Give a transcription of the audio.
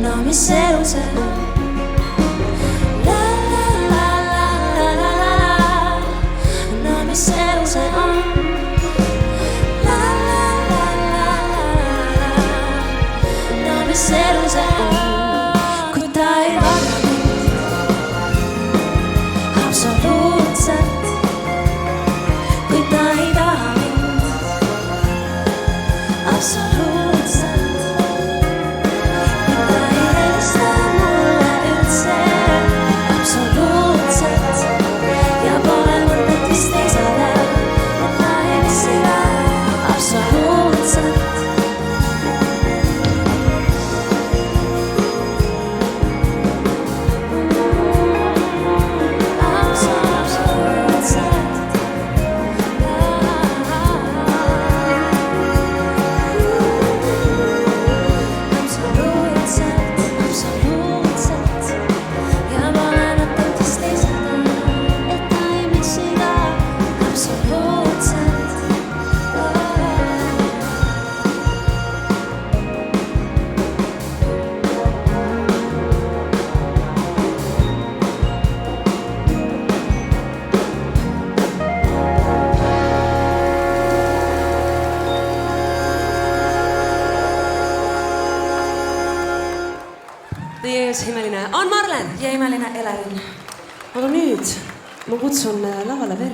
no mis elu see on? La la la la la la la, no mis elu see on? La la la la la la, no mis elu see on? Kui ta ei vaata mind absoluutselt, kui ta ei taha mind absoluutselt, kui ta ei helista mulle üldse absoluutselt ja pole mõtet vist teisele, et ma ei missi ka absoluutselt. Teie ees imeline Ann Marlen ja imeline Elerin. aga nüüd ma kutsun lavale Vere.